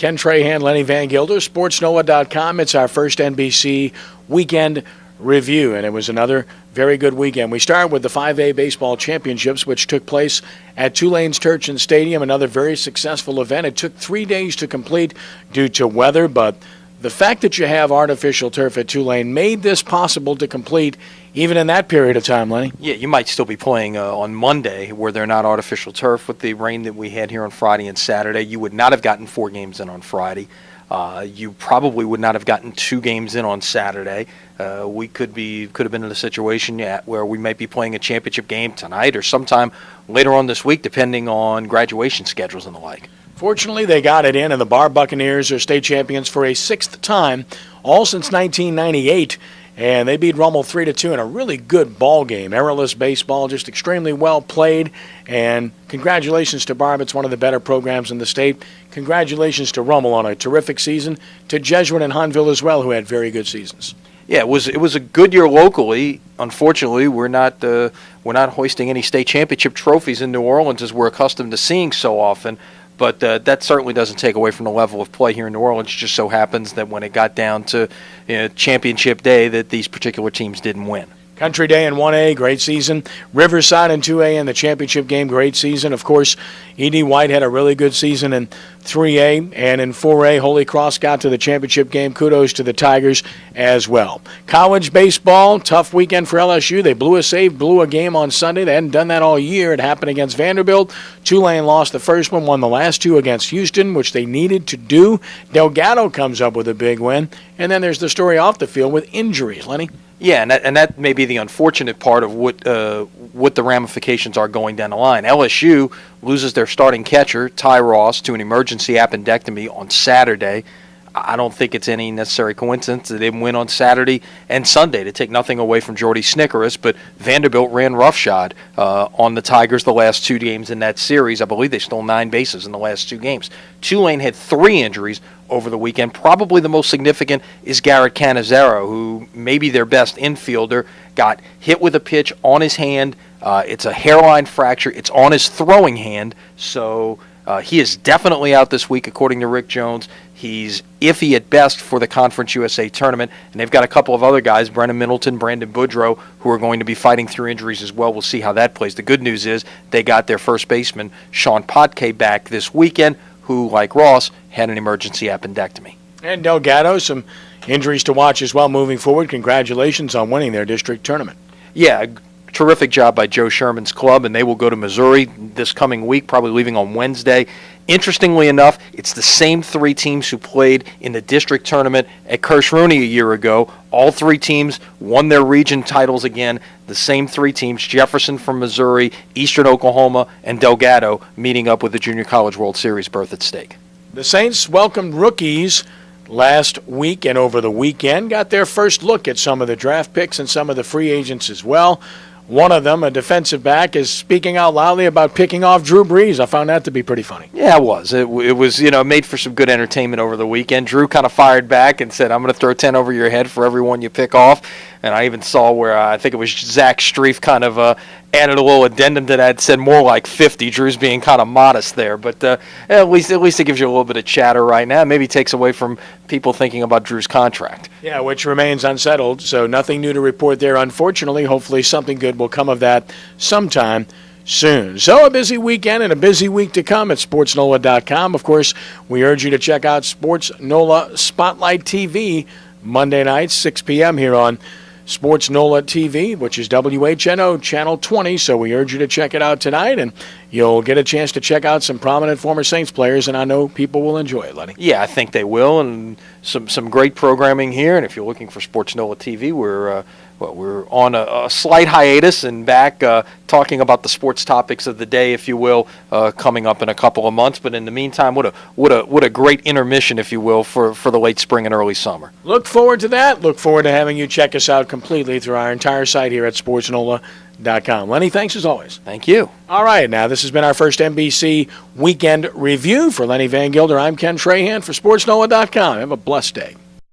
Ken Trahan, Lenny Vangilder, SportsNola.com. It's our first NBC weekend review, and it was another very good weekend. We start with the 5A baseball championships, which took place at Tulane's Turchin Stadium, another very successful event. It took 3 days to complete due to weather, but the fact that you have artificial turf at Tulane made this possible to complete even in that period of time, Lenny. Yeah, you might still be playing on Monday where they're not artificial turf. With the rain that we had here on Friday and Saturday, you would not have gotten 4 games in on Friday. You probably would not have gotten 2 games in on Saturday. We could have been in a situation where we might be playing a championship game tonight or sometime later on this week, depending on graduation schedules and the like. Fortunately, they got it in, and the Bar Buccaneers are state champions for a 6th time, all since 1998. And they beat Rummel 3-2 in a really good ball game. Errorless baseball, just extremely well played. And congratulations to Barb. It's one of the better programs in the state. Congratulations to Rummel on a terrific season. To Jesuit and Hunville as well, who had very good seasons. Yeah, it was a good year locally. Unfortunately, we're not hoisting any state championship trophies in New Orleans as we're accustomed to seeing so often. But that certainly doesn't take away from the level of play here in New Orleans. It just so happens that when it got down to championship day that these particular teams didn't win. Country Day in 1A, great season. Riverside in 2A in the championship game, great season. Of course, E.D. White had a really good season in 3A, and in 4A, Holy Cross got to the championship game. Kudos to the Tigers as well. College baseball, tough weekend for LSU. They blew a game on Sunday. They hadn't done that all year. It happened against Vanderbilt. Tulane lost the first one, won the last 2 against Houston, which they needed to do. Delgado comes up with a big win. And then there's the story off the field with injuries. Lenny? Yeah, and that may be the unfortunate part of what the ramifications are going down the line. LSU loses their starting catcher, Ty Ross, to an emergency appendectomy on Saturday. I don't think it's any necessary coincidence that they win on Saturday and Sunday, to take nothing away from Jordy Snickeris, but Vanderbilt ran roughshod on the Tigers the last 2 games in that series. I believe they stole 9 bases in the last 2 games. Tulane had 3 injuries over the weekend. Probably the most significant is Garrett Canizero, who may be their best infielder, got hit with a pitch on his hand. It's a hairline fracture. It's on his throwing hand, so he is definitely out this week, according to Rick Jones. He's iffy at best for the Conference USA tournament, and they've got a couple of other guys, Brennan Middleton, Brandon Boudreaux, who are going to be fighting through injuries as well. We'll see how that plays. The good news is they got their first baseman, Sean Potke, back this weekend, who, like Ross, had an emergency appendectomy. And Delgado, some injuries to watch as well moving forward. Congratulations on winning their district tournament. Yeah, terrific job by Joe Sherman's club, and they will go to Missouri this coming week, probably leaving on Wednesday. Interestingly enough, it's the same 3 teams who played in the district tournament at Kirsch-Rooney a year ago. All 3 teams won their region titles again. The same 3 teams, Jefferson from Missouri, Eastern Oklahoma, and Delgado, meeting up with the Junior College World Series berth at stake. The Saints welcomed rookies last week and over the weekend, got their first look at some of the draft picks and some of the free agents as well. One of them, a defensive back, is speaking out loudly about picking off Drew Brees. I found that to be pretty funny. Yeah, it was. It was, made for some good entertainment over the weekend. Drew kind of fired back and said, "I'm going to throw 10 over your head for everyone you pick off." And I even saw where I think it was Zach Streif kind of added a little addendum to that, said more like 50. Drew's being kind of modest there, but at least it gives you a little bit of chatter right now. Maybe takes away from people thinking about Drew's contract. Yeah, which remains unsettled, so nothing new to report there. Unfortunately, hopefully something good will come of that sometime soon. So a busy weekend and a busy week to come at SportsNola.com. Of course, we urge you to check out Sports NOLA Spotlight TV Monday nights, 6 p.m. here on Sports NOLA TV, which is WHNO Channel 20, so we urge you to check it out tonight, and you'll get a chance to check out some prominent former Saints players, and I know people will enjoy it, Lenny. Yeah, I think they will, and some great programming here, and if you're looking for Sports NOLA TV, we're on a slight hiatus and back talking about the sports topics of the day, if you will, coming up in a couple of months. But in the meantime, what a great intermission, if you will, for the late spring and early summer. Look forward to that. Look forward to having you check us out completely through our entire site here at SportsNola.com. Lenny, thanks as always. Thank you. All right, now this has been our first NBC Weekend Review. For Lenny Vangilder, I'm Ken Trahan for SportsNola.com. Have a blessed day.